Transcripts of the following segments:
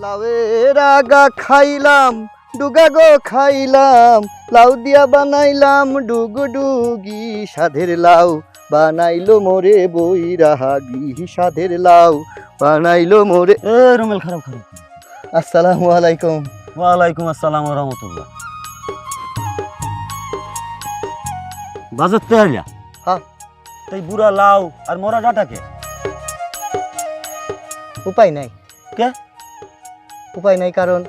লাউয়ের আগা খাইলাম ডুগা গো খাইলাম, লাউ দিয়া বানাইলাম ডুগডুগি, সাধের লাউ বানাইলো মোরে বৈরাগী, সাধের লাউ বানাইলো মোরে। রুমেল খারাপ খারাপ। আসসালামু আলাইকুম। ওয়ালাইকুম আসসালাম ওয়া রাহমাতুল্লাহ। বাজার তে আইলা? হ্যাঁ। তাই বুড়া লাউ আর মরা ডাটাকে উপায় নাই। কে? উপায় নাই কারণ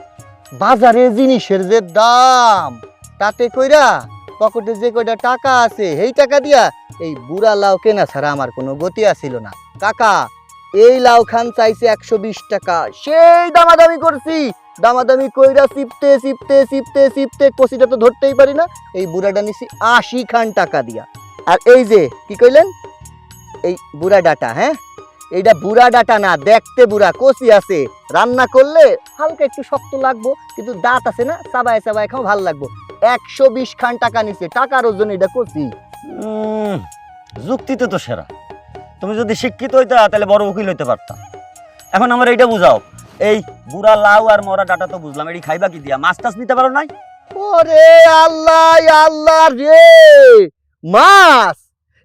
বাজারে জিনিসের যে দাম, তাতে কইরা পকেটে যে কয়টা টাকা আছে সেই টাকা দিয়া এই বুড়া লাউ কেনা ছাড়া আমার কোনো গতি আসিল না। কাকা, এই লাউ খান চাইছে 120 টাকা, সেই দামাদামি করছি। দামাদামি কইরা চিপতে চিপতে চিপতে চিপতে কষিটা তো ধরতেই পারি না, এই বুড়াটা নিছি 80 খান টাকা দিয়া। আর এই যে কি কইলেন, এই বুড়া ডাটা, হ্যাঁ এইটা বুড়া ডাটা না, দেখতে বুড়া, কচি আছে, রান্না করলে হালকা একটু শক্ত লাগবো, কিন্তু দাঁত আছে না, চাবায় চাবায় খাও ভালো লাগবো। 120 খান টাকা নিছে, টাকার ওজন এটা কচি। যুক্তিতে তো সেরা। তুমি যদি শিক্ষিত হইতা তাহলে বড় উকিল হইতে পারতা। এখন আমার এইটা বুঝাও, এই বুড়া লাউ আর মরা ডাটা তো বুঝলাম, এটি খাইবা কি দিয়া? মাছ টাছ নিতে পারো নাই? ওরে আল্লাহ আল্লাহ রে, মাছ?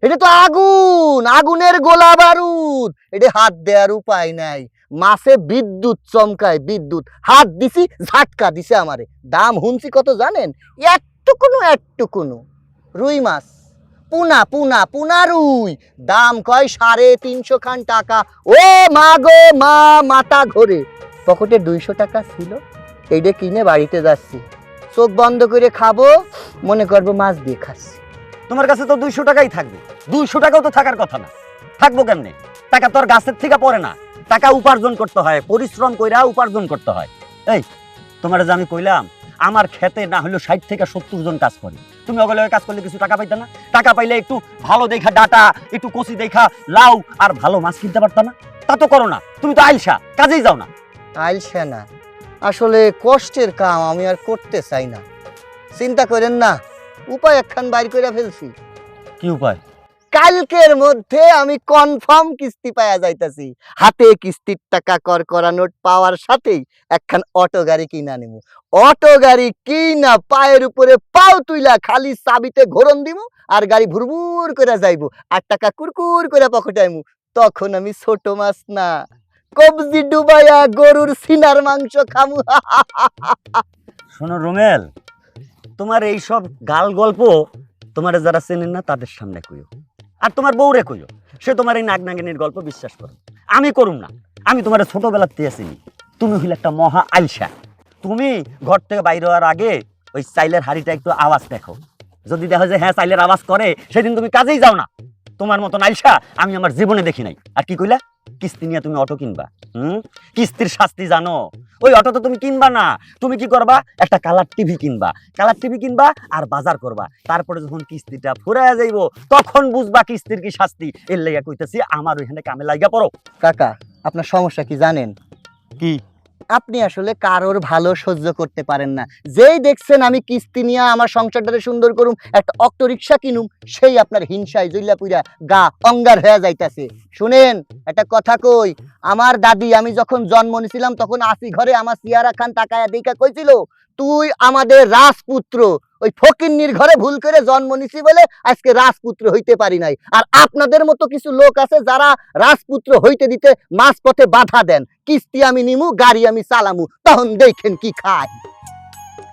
এটা তো আগুন, আগুনের গোলা বারুদ, এটা হাত দেওয়ার উপায় নাই। মাছে বিদ্যুৎ চমকায়, বিদ্যুৎ। হাত দিছি, ঝাটকা দিছে আমারে। দাম হুনছি কত জানেন? একটুকুনো রুই মাছ, পুনা পুনা পুনা রুই, দাম কয় 350 খান টাকা। ও মা গো মা, মাথা ঘোরে। পকেটে 200 টাকা ছিল, এইটা কিনে বাড়িতে যাচ্ছি। চোখ বন্ধ করে খাবো, মনে করবো মাছ দিয়ে খাচ্ছি। তোমার কাছে তো 200 টাকাই থাকবে। 200 টাকাও তো থাকার কথা না, থাকবো কেমনে? টাকা তো আর গাছের থেকে পড়ে না, টাকা উপার্জন করতে হয়, পরিশ্রম কইরা উপার্জন করতে হয়। এই তোমার যে আমি কইলাম, আমার খেতে না হলেও 60 থেকে 70 জন কাজ করে। তুমি ওগুলো কাজ করলে কিছু টাকা পাইতা না? টাকা পাইলে একটু ভালো দেখা ডাটা, একটু কচি দেখা লাউ আর ভালো মাছ কিনতে পারতা না? তা তো করো না, তুমি তো আইলসা, কাজেই যাও না। আইলসা না, আসলে কষ্টের কাম আমি আর করতে চাই না। চিন্তা করেন না, উপায় একখান বাইর করে ফেলছি। কি উপায়? কালকের মধ্যে আমি কনফার্ম কিস্তি পাওয়া যাইতাছি। হাতে কিস্তির টাকা করা নোট পাওয়ার সাথেই একখান অটো গাড়ি কিনা নিমু। অটো গাড়ি কিনা পায়ের উপরে পাও তুইলা খালি চাবিতে ঘোরন দিমু, আর গাড়ি ভুরভুর করে যাইবো, আর টাকা কুরকুর করে পকেটাইমু। তখন আমি ছোট মাছ না, কবজি ডুবাইয়া গরুর সিনার মাংস খামু। শোনো রুমেল, তোমার এই সব গাল গল্প তোমার যারা চেনেন না তাদের সামনে কইও, আর তোমার বউরে কইও। সে তোমার এই নাগনাগিনীর গল্প বিশ্বাস করো, আমি করুম না। আমি তোমার ছোটবেলার থেকে চিনি, তুমি হইলে একটা মহা আলসা। তুমি ঘর থেকে বাইরে হওয়ার আগে ওই চাইলের হাড়িটা একটু আওয়াজ দেখো, যদি দেখো যে হ্যাঁ চাইলের আওয়াজ করে, সেদিন তুমি কাজেই যাও না। তোমার মতন আলসা আমি আমার জীবনে দেখি নাই। আর কি কইলা? কিস্তি নিয়ে তুমি অটো কিনবা? কিস্তির শাস্তি জানো? ওই অটো তো তুমি কিনবা না, তুমি কি করবা? একটা কালার টিভি কিনবা। কালার টিভি কিনবা আর বাজার করবা। তারপরে যখন কিস্তিটা ফুরাইয়া যাইব, তখন বুঝবা কিস্তির কি শাস্তি। এর লাইগা কইতাছি, আমার ওইখানে কামে লাগা পড়ো। কাকা, আপনার সমস্যা কি জানেন? কি? আপনি আসলে কারোর ভালো সহ্য করতে পারেন না। যেই দেখছেন আমি কিস্তি নিয়ে আমার সংসারটারে সুন্দর করুম, একটা অটো রিক্সা কিনুম, সেই আপনার হিংসায় জইলা পুইরা গা অঙ্গার হয়ে যাইতাছে। শুনেন, একটা কথা কই, আমার দাদি আমি যখন জন্ম নিছিলাম তখন আসি ঘরে আমার সিয়ারা খান তাকায়া দেখা কইছিল, তুই আমাদের রাজপুত্র। ওই ফকিন্নির ঘরে ভুল করে জন্ম নিছি বলে আজকে রাজপুত্র হইতে পারি নাই। আর আপনাদের মতো কিছু লোক আছে যারা রাজপুত্র হইতে দিতে মাঝপথে বাধা দেন। কিস্তি আমি নিমু, গাড়ি আমি চালামু, তখন দেখেন কি খাই।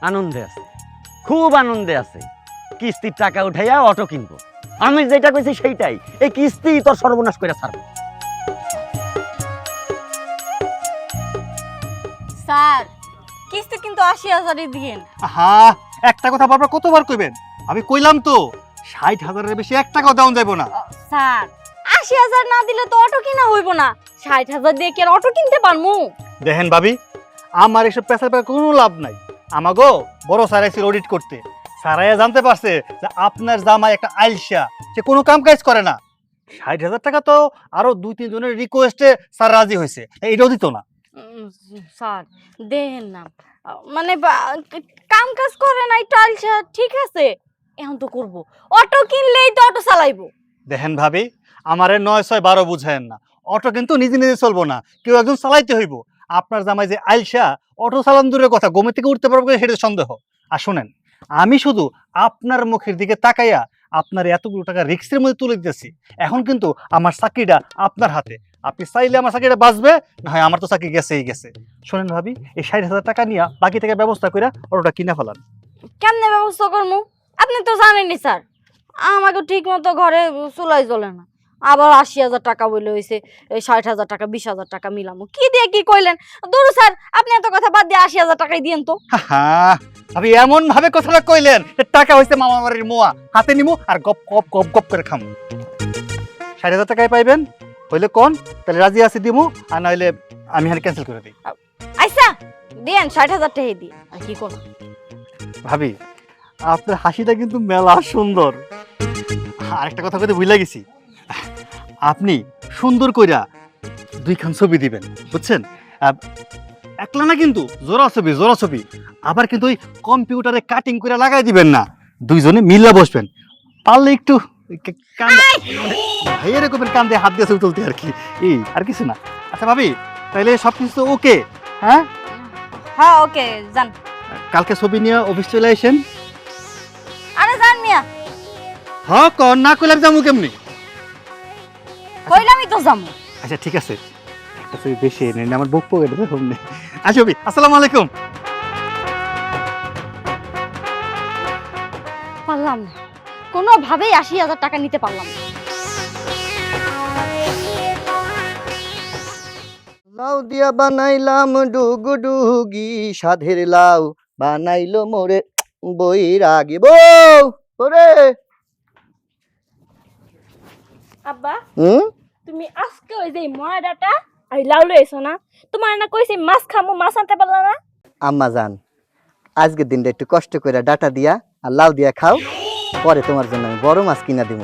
আনন্দে আছে, খুব আনন্দে আছে। কিস্তির টাকা উঠাইয়া অটো কিনবো। আমি যেটা কইছি সেইটাই, এই কিস্তি তোর সর্বনাশ করে ছাড়বো। স্যার, কিস্তি কিন্তু 80,000 দিয়েন। হা, একটা কথা বারবার কতবার কইবেন? আমি কইলাম তো 60,000-এর বেশি 1 টাকাও দাম যাইব না। স্যার, 80,000 না দিলে তো অটো কিনা হইব না। 60,000 দিয়ে কি আর অটো কিনতে পারমু? দেখেন ভাবি, আমার এসব পেশার কোনো লাভ নাই। আমাগো বড় স্যার আইছিল অডিট করতে। স্যারাইয়া জানতে পারছে যে আপনার জামাই একটা আইলসা, সে কোনো কাম কাজ করে না। 60,000 টাকা তো আরো 2-3 জনের রিকোয়েস্টে স্যার রাজি হয়েছে, এইটাও দিত না। স্যার দেখেন না, মানে কাম কাজ করে না, একটু আলসা, ঠিক আছে, এখন তো করব। অটো কিনলেই তো অটো চালাইবো। দেখেন ভাবি, আমারে 9-6-12 বুঝায়েন না। অটো কিন্তু নিজে নিজে চলবো না, কেউ একজন চালাইতে হইব। আপনার জামাই যে আইলসা অটো চালান দূরের কথা ঘুমে থেকে উঠতে পারবো কিনা সেটা সন্দেহ। আর শোনেন, আমি শুধু আপনার মুখের দিকে তাকাইয়া আপনার এতগুলো টাকা রিস্কের মধ্যে তুলে দিতেছি। এখন কিন্তু আমার চাকরিটা আপনার হাতে। আপনি চাইলে আমার চাকরিটা বাঁচবে, না হয় আমার তো চাকরি গেছেই গেছে। শোনেন ভাবি, এই 60,000 টাকা নিয়ে বাকি থেকে ব্যবস্থা করে অটোটা কিনে ফেলান। কেমনে ব্যবস্থা করবো? আপনি তো জানেনই স্যার, আমাকে ঠিক মতো ঘরে চুলাই জ্বলে না। আবার 80,000 টাকা বলে হয়েছে, 60,000 টাকা 20,000 টাকা মিলামো, কি দিয়ে কি কইলেন? দূর স্যার, আপনি এত কথা বাদ দিয়ে 80,000 টাকাই দিয়েন তো। হ্যাঁ, আপনি এমন ভাবে কথাটা কইলেন, টাকা হইছে মামা বাড়ির মোয়া, হাতে নিমু আর গপ গপ গপ গপ করে খামু। 60,000 টাকায় পাইবেন হইলে কোন, তাহলে রাজি আছি দিমু, আর নইলে আমি হানি ক্যান্সেল করে দিই। আচ্ছা দেন 60,000 টাকা দিয়ে, আর কি করব? ভাবি, আপনার হাসিটা কিন্তু মেলা সুন্দর। আরেকটা কথা কইতে ভুলে গেছি, আপনি সুন্দর কইরা 2খান ছবি দিবেন, বুঝছেন? একলা না কিন্তু, জোড়া ছবি জোড়া ছবি। আবার কিন্তু ওই কম্পিউটারে কাটিং করে লাগাই দিবেন না, দুইজনে মিল্লা বসবেন। পারলে একটু ভাই এরকমের কান্দে হাত দিয়ে ছবি তুলতে আর কি, এই আর কিছু না। আচ্ছা ভাবি, তাহলে সব কিছু ওকে? হ্যাঁ হ্যাঁ ওকে, যান। কালকে ছবি নিয়ে অফিস চলে আসেন। আরে যান মিয়া, হ্যাঁ কর না কইলাম যাবো কেমনি? কইলামই তো যাবো। আচ্ছা ঠিক আছে, একটা ছবি বেশি এনে আমার বুক পকেটে দেখুন। আচ্ছা ভাবি, আসসালামু আলাইকুম। পারলাম না, কোনোভাবেই 80,000 টাকা নিতে পারলাম না। লাউ দিয়া বানাইলাম ডুগডুগি, সাধের লাউ বানাইলো মোরে বৈরাগী। বউ ওরে, আব্বা, হুম, তুমি আজকে ওই যে ময়দাটা আর লাউ লইছো না, তোমার না কইছি মাছ খামু, মাছ আনতে পারলা না? আম্মা জান, আজকের দিনটা একটু কষ্ট করে ডাটা দিয়া আর লাউ দিয়া খাও, পরে তোমার জন্য আমি বড় মাছ কিনা দিব।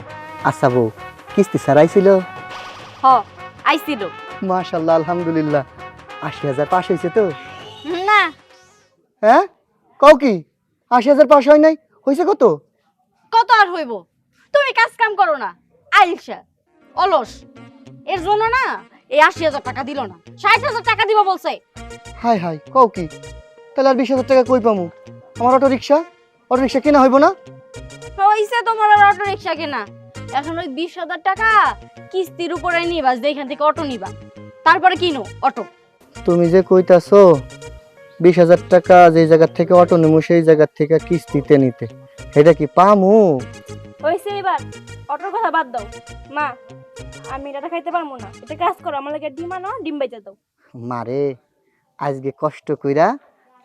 আচ্ছা বউ, কিস্তি ছাড়াইছিল? হ আইছিল। মাশাল্লাহ, আলহামদুলিল্লাহ। 80,000 পাস হয়েছে তো? না, হ্যাঁ কও কি, 80,000 পাস হয় নাই? হয়েছে কত? কত আর হইব? তুমি কাজ কাম করো না, আইলসা অলস, এর জন্য না এই 80,000 টাকা দিল না, 60,000 টাকা দিব বলছে। হাই হাই, কও কি, তাহলে আর 20,000 টাকা কই পামু? আমার অটো রিক্সা কেনা হইব না? হইছে তোমার আর অটো রিক্সা কেনা, এখন ওই 20,000 টাকা কিস্তির উপরে নিবা, যেখান থেকে অটো নিবা, তারপরে কিনো অটো। তুমি যে কইতাছো 20,000 টাকা যে জায়গা থেকে অটো নেমু সেই জায়গা থেকে কিস্তিতে নিতে, এটা কি পামু? হইছে, এবার অটোর কথা বাদ দাও। মা, আমি এটা খাইতে পারবো না, এটা কাজ করো, আমার লাগে ডিম আনো, ডিম বাইচা দাও। মারে, আজকে কষ্ট কইরা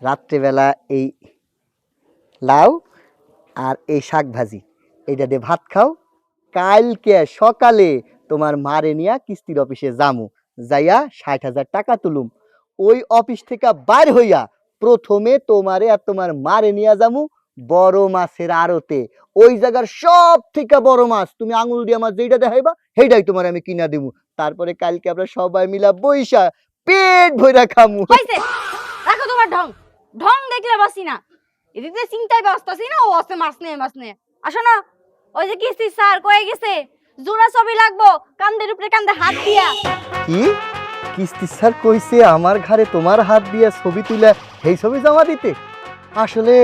রাত্রেবেলা এই লাউ আর এই শাক ভাজি এইটা দিয়ে ভাত খাও, কালকে সকালে তোমার মারে নিয়া কিস্তির অফিসে যামু, যাইয়া 60,000 টাকা তুলুম। ওই অফিস থেকে বাইর হইয়া প্রথমে তোমারে আর তোমার মারে নিয়া যামু বড় মাছের আড়তে। ওই জায়গার সব থেকে বড় মাছ তুমি আঙুল দিয়ে আমার যেটা দেখাইবা সেইটাই তোমার আমি কিনা দিব। তারপরে কালকে আমরা সবাই মিলা বইসা পেট ভইরা খামু। হইছে, রাখো তোমার ঢং, ঢং দেখলে বাসি না, এদিকে চিন্তায় ব্যস্ত আছি না, ও আছে মাছ নিয়ে। আসো না, ওই যে কিস্তি স্যার কয়ে গেছে জোড়া ছবি লাগবো, কান্দের উপরে কান্দে হাত দিয়া। কি কিস্তি স্যার কইছে আমার ঘরে তোমার হাত দিয়া ছবি তুলে সেই ছবি জমা দিতে? আসলে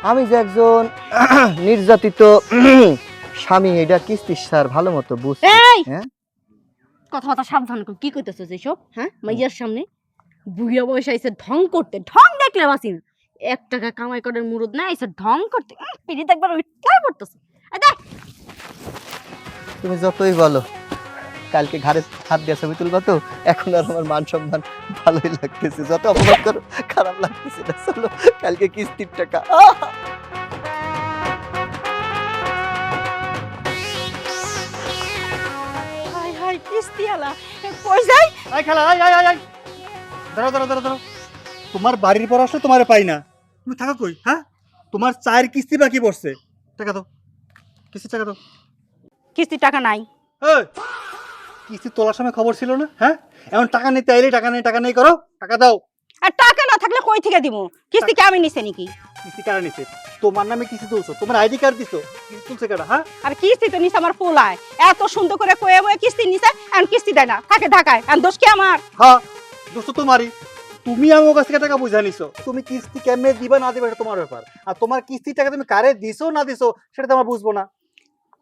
আমি যে একজন নির্যাতিত স্বামী, এটা কিস্তি স্যার ভালো মতো বুঝছে। এই হ্যাঁ, কথা সাবধান কর, কি কইতেছস এইসব? হ্যাঁ, মাইয়ার সামনে বুইয়া বয়স আইছে ঢং করতে, ঢং দেখলে বাসি না। 1 টাকা কামাই করার মুরুদ না, আইছে ঢং করতে, পিড়িতে একবার উঠলাই পড়তেছে। দেখ, তুমি যতই বলো কালকে ঘরে হাত দিয়ে ছবি তুলবা তো, এখন আর আমার মান সম্মান ভালোই লাগতেছে, যত অপমান করো খারাপ লাগতেছে না। চলো কালকে কিস্তির টাকা। হাই হাই, কিস্তি আলা কই যাই? আই খালা, আই আই আই আই, দাঁড়াও দাঁড়াও দাঁড়াও দাঁড়াও। তোমার বাড়ির পর আসলে তোমারে পাই না, তুমি থাকা কই? হ্যাঁ, তোমার 4 কিস্তি বাকি পড়ছে, টাকা দাও, কিস্তি টাকা দাও। কিস্তি টাকা নাই। এই, কিস্তি তোলার সময় খবর ছিল না? হ্যাঁ, এখন টাকা নিতে আইলে টাকা নেই করো, টাকা দাও। আর টাকা না থাকলে কই থেকে দিব? কিস্তি কি আমি নিছে নাকি? কিস্তি কারা নিছে? তোমার নামে কিস্তি তুলছো, তোমার আইডি কার্ড দিছো, কিস্তি তুলছে কারা? হ্যাঁ, আর কিস্তি তো নিছে আমার পোলায়, এত সুন্দর করে কয়ে বয়ে কিস্তি নিছে, এখন কিস্তি দেয় না, থাকে ঢাকায়, এখন দোষ কি আমার? হ্যাঁ দোষ তো তোমারই। তুমি আমার কাছ থেকে টাকা বুঝা নিছো, তুমি কিস্তি কেমনে দিবা না দিবা এটা তোমার ব্যাপার। আর তোমার কিস্তির টাকা তুমি কারে দিছো না দিছো সেটা তো আমরা বুঝবো না।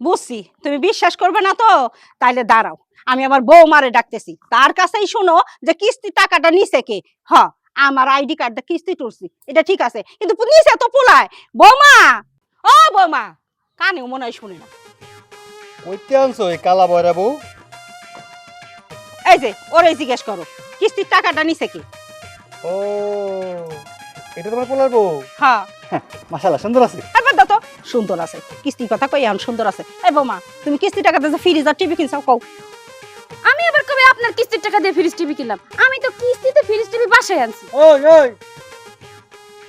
বুঝছি, তুমি বিশ্বাস করবে না তো তাইলে দাঁড়াও, আমি আমার বৌমারে ডাকতেছি, তার কাছেই শোনো যে কিস্তি টাকাটা নিছে কে। হ, আমার আইডি কার্ডটা কিস্তি তুলছি, এটা ঠিক আছে, কিন্তু নিছে তো পোলায়। বৌমা, ও বৌমা, কানেও মনে হয় শুনে না। কইতে আনছো এই কালা বয়রা বউ? এই যে ওরে জিজ্ঞেস করো কিস্তির টাকাটা নিছে কে। ও, এটা তোমার পোলার বউ? হ্যাঁ, মাশাআল্লাহ, সুন্দর আছে। এবার দাও তো, সুন্দর আছে, কিস্তির কথা কই এখন সুন্দর আছে। এই বৌমা, তুমি কিস্তি টাকাতে যে ফ্রিজ আর টিভি কিনছাও কও। আমি আবার কবে আপনার কিস্তির টাকা দিয়ে ফ্রিজ টিভি কিনলাম? আমি তো কিস্তিতে ফ্রিজ টিভি বাসায় আনছি। ওই ওই,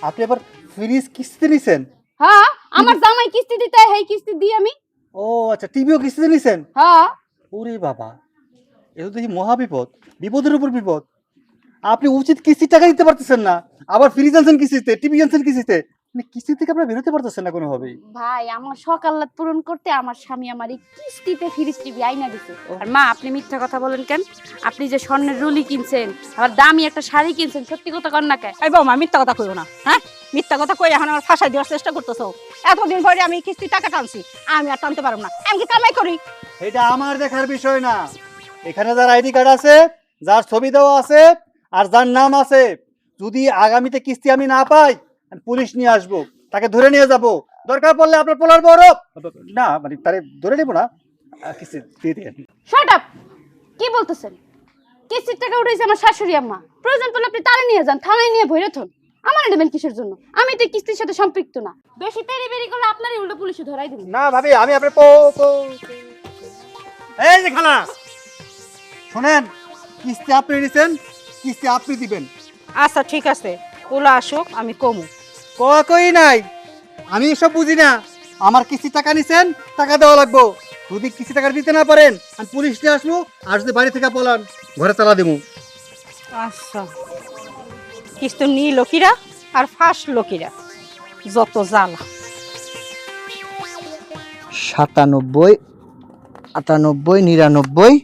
আপনি আবার ফ্রিজ কিস্তিতে নিছেন? হ্যাঁ, আমার জামাই কিস্তি দিতে হয়, এই কিস্তি দিই আমি। ও আচ্ছা, টিভিও কিস্তিতে নিছেন? হ্যাঁ। ওরে বাবা, এটা তো দেখি মহা বিপদ, বিপদের উপর বিপদ। আপনি উচিত কিস্তির টাকা দিতে পারতেছেন না, আবার ফ্রিজ আনছেন কিস্তিতে, টিভি আনছেন কিস্তিতে, মানে কিস্তি থেকে আপনারা বেরোতে পারতেছেন না কোনোভাবেই। ভাই, আমার সকালাত পূরণ করতে আমার স্বামী আমার এই কিস্তিতে ফ্রিজ টিভি আইনা দিছে। আর মা, আপনি মিথ্যা কথা বলেন কেন? আপনি যে স্বর্ণের রুলি কিনছেন, আবার দামি একটা শাড়ি কিনছেন, সত্যি কথা কন না কেন? এই বৌমা, মিথ্যা কথা কইও না। হ্যাঁ, মিথ্যা কথা কই এখন আমার ফাঁসাই দেওয়ার চেষ্টা করতেছো। এতদিন পরে আমি কিস্তি টাকা টানছি, আমি আর টানতে পারবো না, আমি কি কামাই করি? এটা আমার দেখার বিষয় না। এখানে যার আইডি কার্ড আছে, যার ছবি দেওয়া আছে, আর যার নাম আছে, যদি আগামীতে কিস্তি আমি না পাই, আমি পুলিশ নিয়ে আসবো, তাকে ধরে নিয়ে যাব। দরকার পড়লে আপনার পোলার বড় না, মানে তারে ধরে নেবো না, কিস্তি দিয়ে দিয়ে। Shut up! কি বলতেছেন? কিস্তির টাকা উঠাইছে আমার শাশুড়ি আম্মা। প্রয়োজন পড়লে আপনি তারে নিয়ে যান, থানায় নিয়ে ভরে থন। আমার নেবেন কিসের জন্য? আমি তো এই কিস্তির সাথে সম্পৃক্ত না। বেশি তেরি বেরি করলে আপনারই উল্টো পুলিশে ধরাই দিবেন। না ভাবি, আমি আপনার এই যে খালা শোনেন, কিস্তি আপনি নিছেন, কিস্তি আপনি দিবেন। আচ্ছা ঠিক আছে, ওলা আসুক, আমি কমু। কই নাই, আমি এসব বুঝি না। আমার কিস্তি টাকা নিছেন, টাকা দেওয়া লাগবো। যদি কিস্তি টাকা দিতে না পারেন, আমি পুলিশ নিয়ে আসবো। আর যদি বাড়ি থেকে পলান, ঘরে তালা দেবো। আচ্ছা, কিস্তি নি লোকিরা আর ফাঁস লোকিরা, যত জ্বালা। 97, 98, 99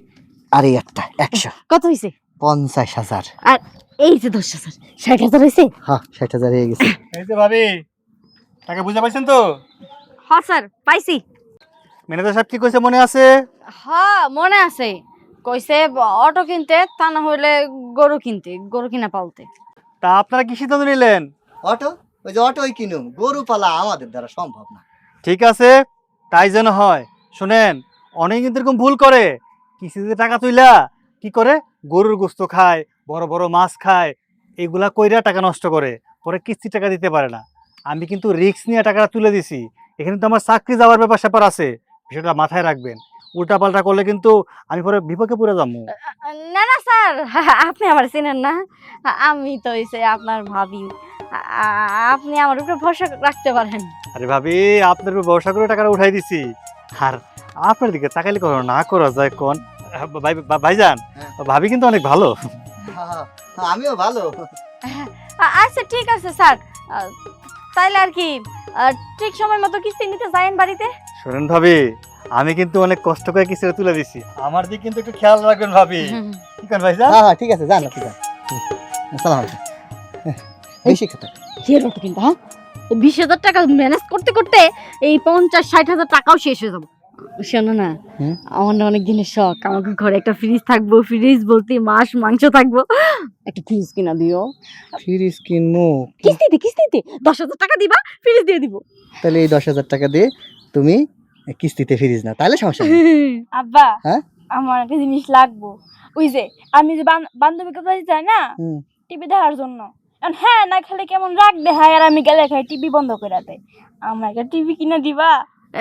আর এই একটা 100। কত হইছে? 50,000। আর এই যে 10,000, 60,000 হইছে? হ্যাঁ, 60,000 হয়ে গেছে। এই যে ভাবি, টাকা বুঝে পাইছেন তো? হ্যাঁ স্যার, পাইছি। ম্যানেজার সাহেব কি কইছে মনে আছে? হ্যাঁ, মনে আছে। কইছে অটো কিনতে, তা না হইলে গরু কিনতে, গরু কিনা পালতে। তা আপনারা কি সিদ্ধান্ত নিলেন? অটো, ওই যে অটোই কিনুম, গরু পালা আমাদের দ্বারা সম্ভব না। ঠিক আছে, তাই যেন হয়। শোনেন, অনেক কিন্তু এরকম ভুল করে, কিস্তিতে টাকা তুইলা কি করে, গরুর গোস্ত খায়, বড় বড় মাছ খায়, এগুলা কইরা টাকা নষ্ট করে, পরে কিস্তি টাকা দিতে পারে না। আমি কিন্তু রিস্ক নিয়ে টাকাটা তুলে দিছি। এখানে তো আমার চাকরি যাওয়ার ব্যাপার স্যাপার আছে, বিষয়টা মাথায় রাখবেন। উল্টাপাল্টা করলে কিন্তু আমি পরে বিপদে পড়ে যাবো। না না স্যার, আপনি আমার চিনেন না। আমি তো হইছে আপনার ভাবি। আপনি আমার উপরে ভরসা রাখতে পারেন। আরে ভাবি, আপনার উপর ভরসা করে টাকাটা উঠাই দিছি, আর আপনার দিকে তাকাইলে কখনো না করা যায় কোন? ভাইজান, ভাবি কিন্তু অনেক ভালো। হ্যাঁ, আমিও ভালো। আচ্ছা ঠিক আছে স্যার, তাইলে আর কি ঠিক সময় মতো কিস্তি নিতে যাইন বাড়িতে। শোনেন ভাবি, আমি কিন্তু অনেক কষ্ট করে কিস্তিটা তুলে দিছি, আমার দিকে কিন্তু একটু খেয়াল রাখবেন ভাবি। কি করেন ভাইজান? হ্যাঁ, ঠিক আছে, জান ঠিক আছে। আসসালামু আলাইকুম। বেশি কথা। কিন্তু হ্যাঁ, 20,000 টাকা ম্যানেজ করতে করতে এই 50-60,000 টাকাও শেষ হয়ে যাবে। শোনো না, আমার না অনেক দিনের শখ, আমাকে ঘরে একটা ফ্রিজ থাকবো, ফ্রিজ বলতে মাছ মাংস থাকবো। একটা ফ্রিজ কিনা দিও। ফ্রিজ কিনবো? কিস্তিতে 10,000 টাকা দিবা, ফ্রিজ দিয়ে দিব। তাহলে এই 10,000 টাকা দিয়ে তুমি কিস্তিতে ফ্রিজ না, তাহলে সমস্যা নেই। আব্বা, হ্যাঁ? আমার একটা জিনিস লাগবো। ওই যে আমি যে বান্ধবী কোথায় যাই না টিভি দেখার জন্য, হ্যাঁ না খালি কেমন রাগ দেখায়, আর আমি গেলে খাই টিভি বন্ধ করে দেয়। আমার একটা টিভি কিনে দিবা?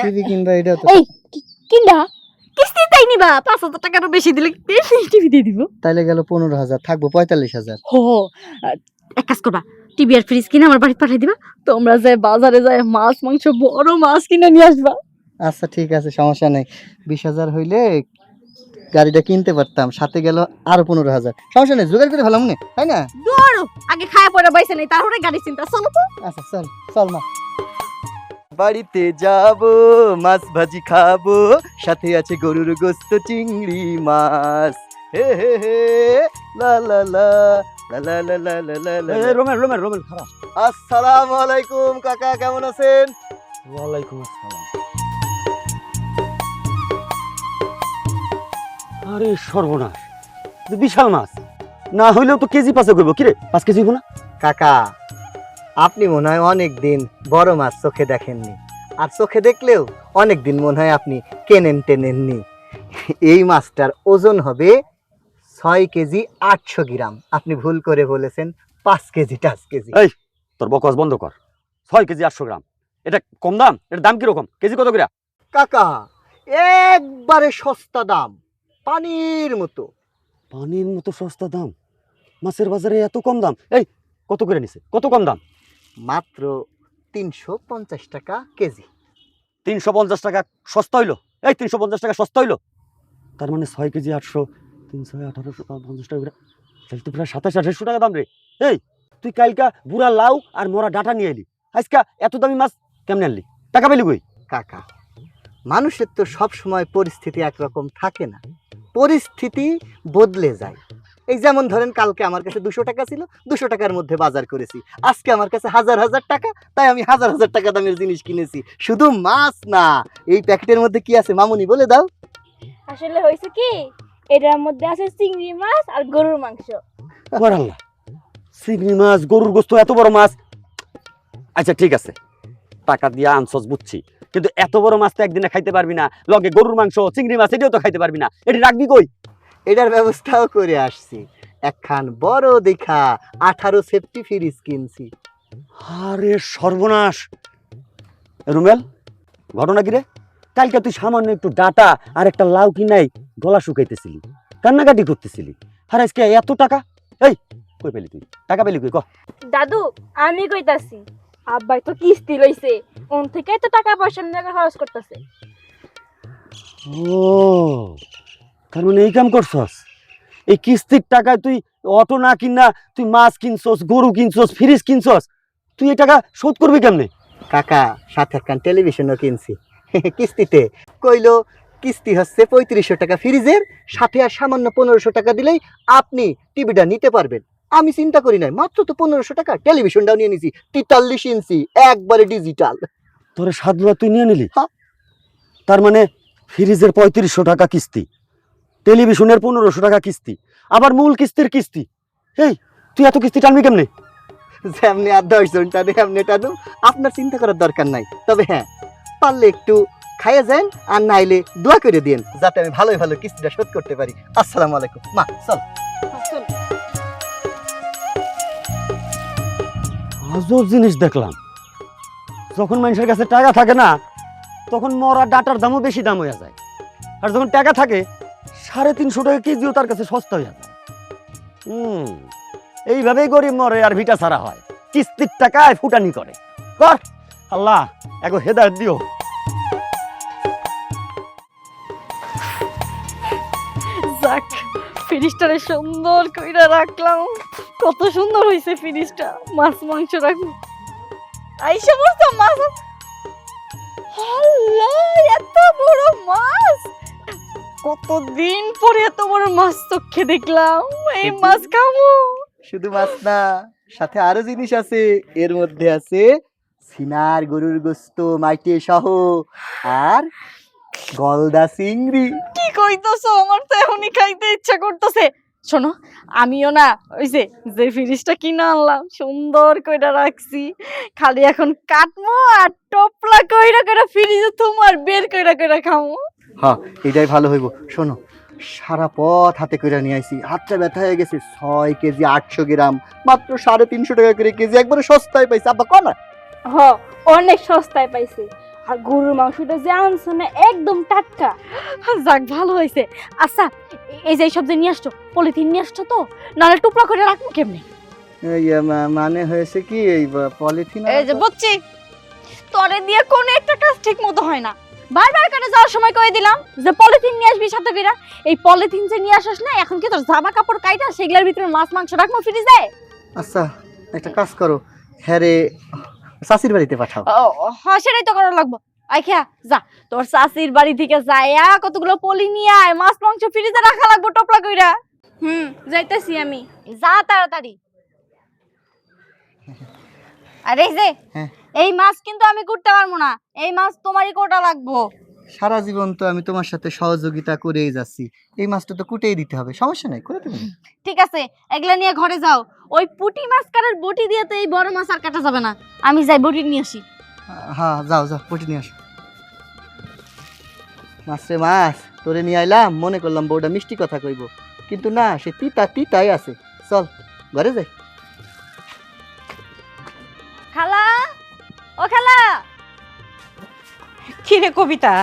টিভি কিনবা? এটা তো এই কিনা কিস্তিতেই নিবা, 5,000 টাকারও বেশি দিলে টিভি দিয়ে দিব। তাইলে গেল 15,000, থাকবো 45,000। হো, এক কাজ করবা, টিভি আর ফ্রিজ কিনে আমার বাড়িতে পাঠিয়ে দিবা। তোমরা যে বাজারে যায় মাছ মাংস, বড় মাছ কিনে নিয়ে আসবা। আচ্ছা ঠিক আছে, সমস্যা নেই। 20,000 হইলে গাড়িটা কিনতে পারতাম, সাথে গেল আরো 15,000। সমস্যা নেই, জোগাড় করে ফেলাম, তাই না? ধরো, আগে খায়া পড়া বাইসে নেই, তারপরে গাড়ি চিন্তা। চলো তো। আচ্ছা চল চল মা। বাড়িতে যাব, মাছ ভাজি খাবো, সাথে আছে গরুর গোস্ত চিংড়ি মাছ। হে হে হে লা লা লা লা লা লা লা লা লা লা। রোমেল রোমেল রোমেল খারাপ। আসসালামু আলাইকুম কাকা, কেমন আছেন? ওয়ালাইকুম আসসালাম। আরে সর্বনাশ, যে বিশাল মাছ, না হইলেও তো কেজি পাঁচে করবো। কিরে 5 কেজি হইবো না? কাকা, আপনি মনে হয় অনেক দিন বড় মাছ চোখে দেখেননি, আর চোখে দেখলেও অনেক দিন মনে হয় আপনি কেনেন টেনেননি। এই মাছটার ওজন হবে 6 কেজি 800 গ্রাম। আপনি ভুল করে বলেছেন 5 কেজি 10 কেজি। এই তোর বকস বন্ধ কর। 6 কেজি 800 গ্রাম, এটা কম দাম? এটার দাম কিরকম? কেজি কত করে? কাকা, একবারে সস্তা দাম, পানির মতো। পানির মতো সস্তা দাম? মাছের বাজারে এত কম দাম? এই কত করে নিছে? কত কম দাম? মাত্র 350 টাকা কেজি। 350 টাকা সস্তা হইলো? এই 350 টাকা সস্তা হইলো? তার মানে 6 কেজি 800, 300, 1850 টাকা করে, তাহলে তো প্রায় 2700-2800 টাকা দাম রে। এই তুই কালকা বুড়া লাউ আর মরা ডাটা নিয়ে এলি, আজকা এত দামি মাছ কেমনে আনলি? টাকা পেলি কই? কাকা, মানুষের তো সব সময় পরিস্থিতি একরকম থাকে না, পরিস্থিতি বদলে যায়। এই যেমন ধরেন, কালকে আমার কাছে 200 টাকা ছিল, 200 টাকার মধ্যে বাজার করেছি। আজকে আমার কাছে 1000 টাকা, তাই আমি 1000 টাকা দামের জিনিস কিনেছি। শুধু মাছ না, এই প্যাকেটের মধ্যে কি আছে মামুনি বলে দাও? আসলে হয়েছে কি, এটার মধ্যে আছে চিংড়ি মাছ আর গরুর মাংস। ওর আল্লাহ, চিংড়ি মাছ, গরুর গোস্ত, এত বড় মাছ। আচ্ছা ঠিক আছে, টাকা দিয়া আনছস বুঝছি, কিন্তু এত বড় মাছ তো একদিনে খাইতে পারবি না। লগে গরুর মাংস, চিংড়ি মাছ, এটাও তো খাইতে পারবি না। এটি রাখবি কই? এটার ব্যবস্থাও করে আসছি। একখান বড় দেখা 18 সেফটি ফ্রিজ কিনছি। আরে সর্বনাশ! রুমেল, ঘটনা কি রে? কালকে তুই সামান্য একটু ডাটা আর একটা লাউ কিনাই গলা শুকাইতেছিলি, কান্নাকাটি করতেছিলি, আর আজকে এত টাকা! এই কই পেলি তুই? টাকা পেলি কই ক? দাদু, আমি কইতাছি, আব্বাই তো কিস্তি লইছে, ওন থেকে তো টাকা পয়সা নিয়ে খরচ করতেছে। ও, তার মানে এই কাম করছস? এই কিস্তির টাকায় তুই অটো না কিনা তুই মাছ কিনছস, গরু কিনছস, ফ্রিজ কিনছস। তুই এই টাকা শোধ করবি কেমনে? কাকা, সাথে একখান টেলিভিশনও কিনছি কিস্তিতে। কইলো কিস্তি হচ্ছে 3500 টাকা ফ্রিজের, সাথে আর সামান্য 1500 টাকা দিলেই আপনি টিভিটা নিতে পারবেন। আমি চিন্তা করি নাই, মাত্র তো 1500 টাকা, টেলিভিশনটাও নিয়ে নিছি 43 ইঞ্চি, একবারে ডিজিটাল। তোরে সাধুরা তুই নিয়ে নিলি? হ্যাঁ। তার মানে ফ্রিজের 3500 টাকা কিস্তি, টেলিভিশনের 1500 টাকা কিস্তি, আবার মূল কিস্তির কিস্তি। এই তুই এত কিস্তি টানবি কেমনে? যেমনি আর 10 জন টানে এমনি টানুম, আপনার চিন্তা করার দরকার নাই। তবে হ্যাঁ, পারলে একটু খাইয়ে যান, আর নাইলে দোয়া করে দিন যাতে আমি ভালোই ভালো কিস্তিটা শোধ করতে পারি। আসসালামু আলাইকুম। মা চল। আজব জিনিস দেখলাম, যখন মানুষের কাছে টাকা থাকে না, তখন মরা ডাটার দামও বেশি দাম হয়ে যায়, আর যখন টাকা থাকে 350 টাকা কেজিও তার কাছে সস্তা হয়ে যায়। এইভাবেই গরিব মরে আর ভিটা ছাড়া হয়, কিস্তির টাকায় ফুটানি করে। কর আল্লাহ একো হেদায়েত দিও। যাক, ফ্রিজটারে সুন্দর কইরা রাখলাম। কত সুন্দর হইছে ফ্রিজটা। মাছ মাংস রাখবো, আইসা বলতো মাছ। আল্লাহ, এত বড় মাছ! কতদিন পরে এত বড় মাছ চোখে দেখলাম। এই মাছ খাবো। শুধু মাছ না, সাথে আরো জিনিস আছে। এর মধ্যে আছে সিনার গরুর গোস্ত মাইটে সহ, আর গলদা চিংড়ি। কি কইতাছো? আমার তো এখনই খাইতে ইচ্ছা করতেছে। শোনো, আমিও না ওই যে ফ্রিজটা কিনে আনলাম, সুন্দর কইরা রাখছি, খালি এখন কাটমো আর টপলা কইরা কইরা ফ্রিজে তোমার বের কইরা কইরা খামো। হ্যাঁ, এটাই ভালো হইব। শোনো, সারা পথ হাতে করে নিয়ে আইছি, হাতটা ব্যথা হয়ে গেছে। 6 কেজি 800 গ্রাম, মাত্র 350 টাকা করে কেজি, একবারে সস্তায় পাইছে। আব্বা কনা হ, অনেক সস্তায় পাইছে। আর গরুর মাংসটা যে আনছো না, একদম টাটকা। যাক, ভালো হয়েছে। আচ্ছা, এই যে সব যে নিয়ে আসছো, পলিথিন নিয়ে আসছো তো, নাহলে টুকরা করে রাখবো কেমনে? মানে হয়েছে কি, এই পলিথিন। এই যে বুঝছি, তরে দিয়ে কোনো একটা কাজ ঠিক মতো হয় না। বারবার করে যাওয়ার সময় কয়ে দিলাম যে পলিথিন নিয়ে আসবি সাথে করে। এই পলিথিন যে নিয়ে আসিস না, এখন কি তোর জামা কাপড় কাইটা সেগুলোর ভিতরে মাছ মাংস রাখবো ফ্রিজে? আচ্ছা, একটা কাজ করো, হ্যাঁ রে, শাশির বাড়িতে পাঠাও। হ্যাঁ, সেটাই তো করা লাগবো। আইখা যা তোর শাশির বাড়ি থেকে যাইয়া কতগুলো পলি নিয়ে আয়, মাছ মাংস ফ্রিজে রাখা লাগবো টপলা কইরা। যাইতাছি আমি। যা তাড়াতাড়ি। আরে এই যে হ্যাঁ। এই মাছ কিন্তু আমি করতে পারবো না, এই মাছ তোমারই কোটা লাগবো। সারা জীবন তো আমি তোমার সাথে সহযোগিতা করেই যাচ্ছি, এই মাছটা তো কুটেই দিতে হবে, সমস্যা নাই, করে দেবেন। ঠিক আছে, এগুলা নিয়ে ঘরে যাও। ওই পুঁটি মাছ কাটার বটি দিয়ে তো এই বড় মাছ আর কাটা যাবে না। আমি যাই বটি নিয়ে আসি। হ্যাঁ যাও যাও, বটি নিয়ে আসো। মাছ রে মাছ, তোরে নিয়ে আইলাম, মনে করলাম বউটা মিষ্টি কথা কইব, কিন্তু না, সে তিতাই আছে। চল ঘরে যাই। খালা, ও খালা। কি রে কবিতা,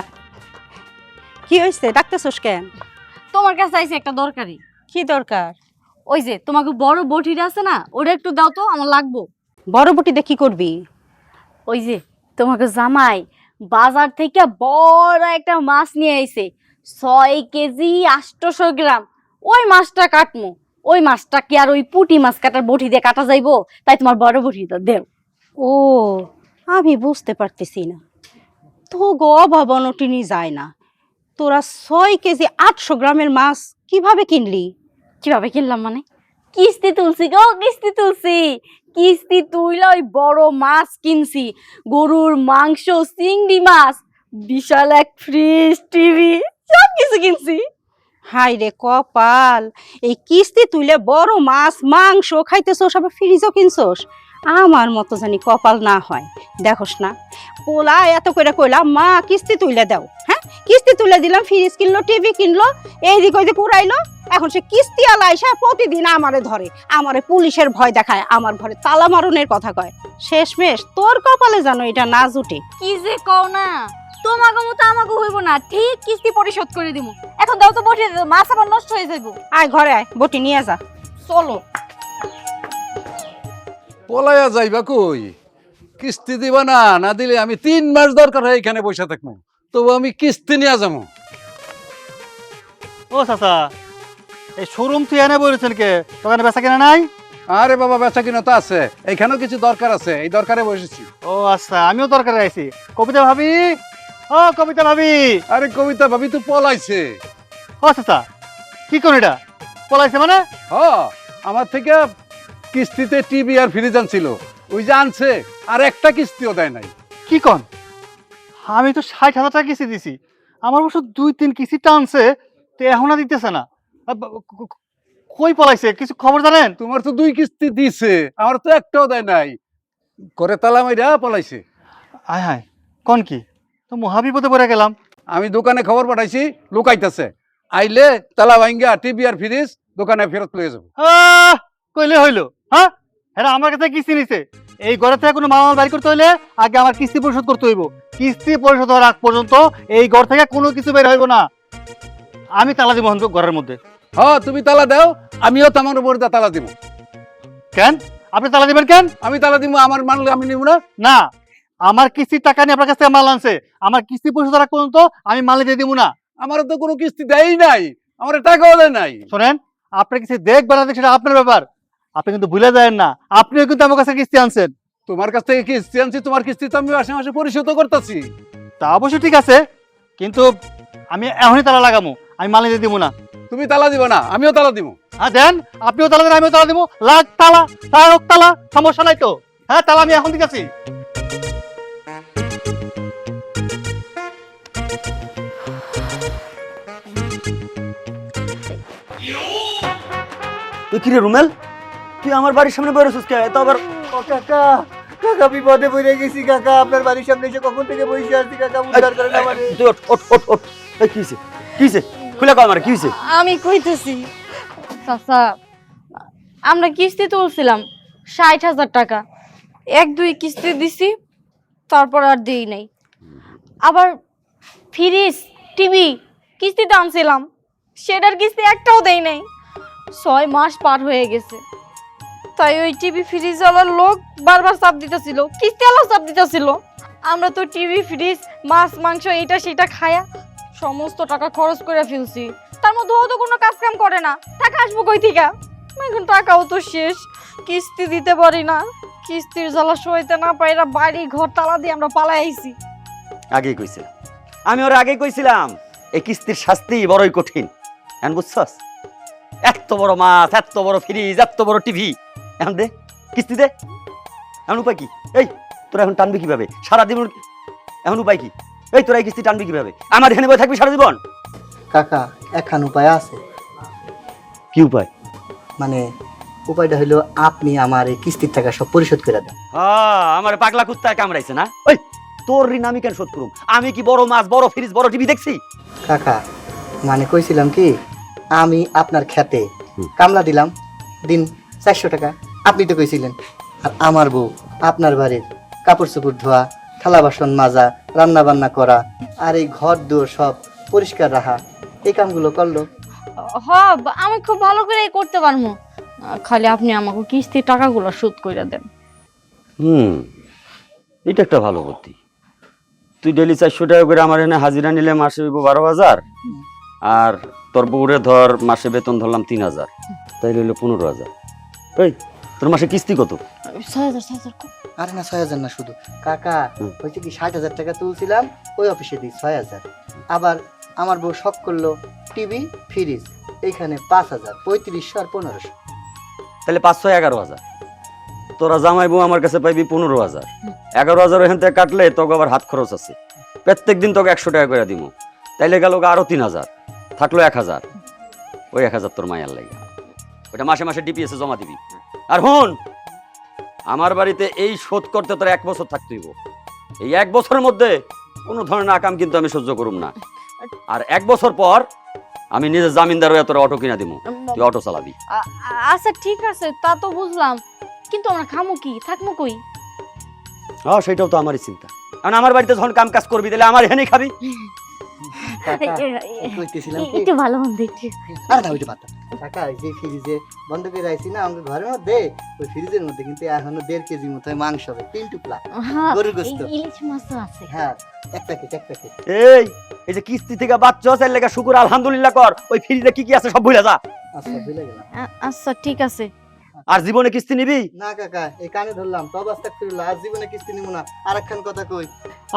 কি হয়েছে? ডাকতেছস কেন? তোমার কাছে আইছে একটা দরকারি। কি দরকার? ওই যে তোমাকে বড় বটিটা আছে না, ওটা একটু দাও তো, আমার লাগবো। বড় বটি দিয়ে কি করবি? ওই যে তোমাকে জামাই বাজার থেকে বড় একটা মাছ নিয়ে আইছে, 6 কেজি 800 গ্রাম। ওই মাছটা কাটমু। ওই মাছটা কি আর ওই পুঁটি মাছ কাটার বটি দিয়ে কাটা যাইবো? তাই তোমার বড় বটিটা দেও। ও, আমি বুঝতে পারতেছি না, তো গো অভাব অনটনি যায় না, তোরা 6 কেজি 800 গ্রামের মাছ কিভাবে কিনলি? কিভাবে কিনলাম মানে? কিস্তি তুলছি গো, কিস্তি তুলছি। কিস্তি তুইলা ওই বড় মাছ কিনছি, গরুর মাংস, চিংড়ি মাছ, বিশাল এক ফ্রিজ, টিভি, সব কিছু কিনছি। হাই রে কপাল, এই কিস্তি তুইলে বড় মাছ মাংস খাইতেছস, আবার ফ্রিজও কিনছস। আমার মতো জানি কপাল না হয়। দেখোস না, পোলা এত করে কইলাম মা কিস্তি তুইলে দাও, হ্যাঁ কিস্তি তুলে দিলাম, ফ্রিজ কিনলো, টিভি কিনলো, এইদিক ওইদিক উড়াইলো। এখন সে কিস্তি আলা এসে প্রতিদিন আমারে ধরে, আমারে পুলিশের ভয় দেখায়, আমার ঘরে তালা মারনের কথা কয়। শেষমেশ তোর কপালে জানো এটা না জুটে। কি যে কও না, তোমাকে মতো আমাকে হইব না, ঠিক কিস্তি পরিশোধ করে দিব। এখন দাও তো বসে, মাছ আবার নষ্ট হয়ে যাইব। আয় ঘরে আয়, বটি নিয়ে যা। চলো। পলাইয়া যাইবা কই? কিস্তি দিবা না, না দিলে আমি 3 মাস দরকার হয় এখানে বসে থাকবো, তবু আমি কিস্তি নিয়ে যাবো। ও চাচা, এই শোরুম তুই এনে বলেছেন কে? দোকানে বেচা কিনা নাই? আরে বাবা, বেচা কিনা তো আছে, এখানেও কিছু দরকার আছে, এই দরকারে বসেছি। ও আচ্ছা, আমিও দরকারে আইছি। কবিতা ভাবি, ও কবিতা ভাবি। আরে কবিতা ভাবি তো পলাইছে। ও চাচা, কি কোন এটা পলাইছে মানে? হ, আমার থেকে কিস্তিতে টিভি আর ফ্রিজ আনছিল, ওই যে আনছে, আর একটা কিস্তিও দেয় নাই। কি কন? আমি তো 60,000 টাকা কিস্তি দিছি, আমার অবশ্য 2-3 কিস্তি টানছে, তো এখন আর দিতেছে না। কই পলাইছে কিছু খবর জানেন? তোমার তো 2 কিস্তি দিছে, আমার তো একটাও দেয় নাই, করে তালা মাইরা পলাইছে। আয় হায়, কন কি? তো মহাবিপদে পড়ে গেলাম। আমি দোকানে খবর পাঠাইছি, লুকাইতেছে, আইলে তালা ভাঙ্গা টিভি আর ফ্রিজ দোকানে ফেরত লয়ে যাবো। কইলে হইলো? হ্যাঁ, হ্যাঁ আমার কাছে কিস্তি নিছে, এই ঘরে থেকে কোনো মালামাল বাড়ি করতে হইলে আগে আমার কিস্তি পরিশোধ করতে হইব। কিস্তি পরিশোধ হওয়ার আগ পর্যন্ত এই ঘর থেকে কোনো কিছু বের হইব না। আমি তালা দিব ঘরের মধ্যে। হ্যাঁ, তুমি তালা দাও, আমিও তোমার উপর তালা দিব। কেন আপনি তালা দিবেন কেন? আমি তালা দিব, আমার মানলে আমি নিব না। না, আমার কিস্তির টাকা নিয়ে আপনার কাছ থেকে মাল আনছে, আমার কিস্তি পরিশোধ হওয়ার আগ পর্যন্ত আমি মাল দিয়ে দিব না। আমার তো কোনো কিস্তি দেয়ই নাই, আমার টাকাও দেয় নাই। শোনেন, আপনার কিস্তি দেখবেন না সেটা আপনার ব্যাপার, আপনি কিন্তু ভুলে যায় না, আপনিও কিন্তু আমার কাছে কিস্তি আনছেন। তোমার কাছ থেকে কিস্তি আনছি, তোমার কিস্তি তো আমি মাসে মাসে পরিশোধ করতেছি। তা অবশ্যই ঠিক আছে, কিন্তু আমি এখনই তালা লাগামো, আমি মাল দিয়ে দিব না। তুমি তালা দিব না, আমিও তালা দিব। হ্যাঁ দেন, আপনিও তালা দেন, আমিও তালা দিব, লাগ তালা, তালা হোক তালা, সমস্যা নাই তো। হ্যাঁ, তালা আমি এখন দিতেছি। তুই কি রে রুমেল, তুই আমার বাড়ির সামনে বসেছিস কে? তো আবার ও কাকা, কাকা বিপদে পড়ে গেছি কাকা, আপনার বাড়ির সামনে এসে কখন থেকে বসে আছি কাকা, উদ্ধার করেন আমারে। তুই ওঠ ওঠ ওঠ ওঠ। এই কি হইছে? কি হইছে? খুলে কও আমার, কি হইছে? আমি কইতেছি চাচা, আমরা কিস্তি তুলছিলাম 60,000 টাকা, 1-2 কিস্তি দিছি, তারপর আর দিই নাই। আবার ফ্রিজ, টিভি কিস্তিতে আনছিলাম, সেটার কিস্তি একটাও দেই নাই। 6 মাস পার হয়ে গেছে, তাই ওই টিভি ফ্রিজ ওয়ালার লোক বারবার চাপ দিতেছিল, কিস্তি ওয়ালাও চাপ দিতেছিল। আমরা তো টিভি ফ্রিজ মাছ মাংস এইটা সেটা খায়া সমস্ত টাকা খরচ করে ফেলছি, তার মধ্যে ও তো কোনো কাজ কাম করে না, টাকা আসবো কই থেকে? এখন টাকাও তো শেষ, কিস্তি দিতে পারি না, কিস্তির জ্বালা সইতে না পাইরা বাড়ি ঘর তালা দিয়ে আমরা পালাই আইছি। আগেই কইছিলাম, আমি ওর আগেই কইছিলাম এই কিস্তির শাস্তি বড়ই কঠিন। এখন বুঝছস, এত বড় মাছ, এত বড় ফ্রিজ, এত বড় টিভি, এখন দে কিস্তি দে। এখন উপায় কি? এই তোরা এখন টানবি কিভাবে সারা জীবন? এখন উপায় কি? এই তোরা এই কিস্তি টানবি কিভাবে? আমার এখানে বসে থাকবি সারা জীবন? কাকা একখান উপায় আছে। কি উপায়? মানে উপায়টা হলো আপনি আমার এই কিস্তির টাকা সব পরিশোধ করে দেন। আমার পাগলা কুত্তায় কামড়াইছে না? ওই তোর ঋণ আমি কেন শোধ করুম? আমি কি বড় মাছ, বড় ফ্রিজ, বড় টিভি দেখছি? কাকা মানে কইছিলাম কি, আমি আপনার খেতে কামলা দিলাম দিন 400 টাকা, আপনি তো কইছিলেন। আর আমার বউ আপনার বাড়ির কাপড় চোপড় ধোয়া, থালা বাসন মাজা, রান্না বান্না করা, আর এই ঘর দুয়ার সব পরিষ্কার রাখা, এই কামগুলো করলো। হ, আমি খুব ভালো করে করতে পারবো, খালি আপনি আমাকে কিস্তির টাকাগুলো শোধ করে দেন। এটা একটা ভালো বুদ্ধি। তুই ডেলি 400 টাকা করে আমার এখানে হাজিরা নিলে মাসে 12,000, আর তোর বউরে ধর মাসে বেতন ধরলাম 3,000, তাইলে হইলো 15,000। এই তোর মাসে কিস্তি কত? 6,000 আরে না 6,000 না, শুধু কাকা হয়েছে কি 60,000 টাকা তুলছিলাম ওই অফিসে দিই 6,000। আবার আমার বউ শখ করলো টিভি ফ্রিজ, এইখানে 5,000, 3500 আর 1500। তাহলে 500 11,000। তোরা জামাই বউ আমার কাছে পাইবি 15,000। 11,000 এখান থেকে কাটলে তোকে আবার হাত খরচ আছে, প্রত্যেক দিন তোকে 100 টাকা করে দিব, তাইলে গেল আরো 3,000, থাকলো 1,000। ওই 1,000 তোর মায়ের লাগে, ওটা মাসে মাসে ডিপিএস এ জমা দিবি। আর হুন, আমার বাড়িতে এই শোধ করতে তোর 1 বছর থাকতে হইব। এই 1 বছরের মধ্যে কোনো ধরনের আকাম কিন্তু আমি সহ্য করুম না। আর 1 বছর পর আমি নিজে জামিনদার হয়ে তোর অটো কিনা দিব, তুই অটো চালাবি। আচ্ছা ঠিক আছে, তা তো বুঝলাম, কিন্তু আমরা খামু কি, থাকবো কই? হ্যাঁ সেটাও তো আমারই চিন্তা। কারণ আমার বাড়িতে যখন কাম কাজ করবি তাহলে আমার এখানেই খাবি। কাকা কইতেছিলাম কি, একটু ভালো মন্দ একটু। আরে না ওইটা বাতা কাকা, এই যে ফ্রিজে বন্ধ করে রাখছি না আমাদের ঘরের মধ্যে, ওই ফ্রিজের মধ্যে কিন্তু এখনো 1.5 কেজি মতো মাংস হবে, 3 টুকরা গরুর গোশত। ইলিশ মাছও আছে। হ্যাঁ এক প্যাকেট। এই যে কিস্তি থেকে বাচ্চা আছে লেখা শুকুর আলহামদুলিল্লাহ কর, ওই ফ্রিজে কি কি আছে সব ভুলে যা। আচ্ছা ভুলে গেলাম। আচ্ছা ঠিক আছে। আর জীবনে কিস্তি নিবি না কাকা, এই কানে ধরলাম তবে আস্তাগফিরুল্লাহ, আর জীবনে কিস্তি নিব না। আরেকখান কথা কই,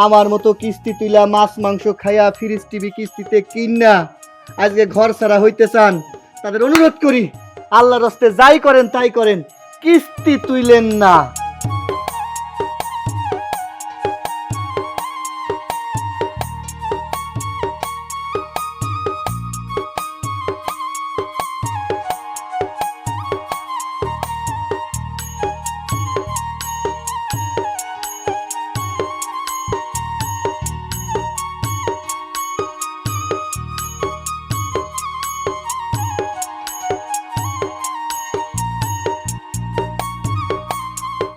আমার মতো কিস্তি তুইলা মাছ মাংস খাইয়া ফ্রিজ টিভি কিস্তিতে কিনা আজকে ঘর ছাড়া হইতে চান, তাদের অনুরোধ করি আল্লাহর রাস্তায় যাই করেন তাই করেন, কিস্তি তুইলেন না।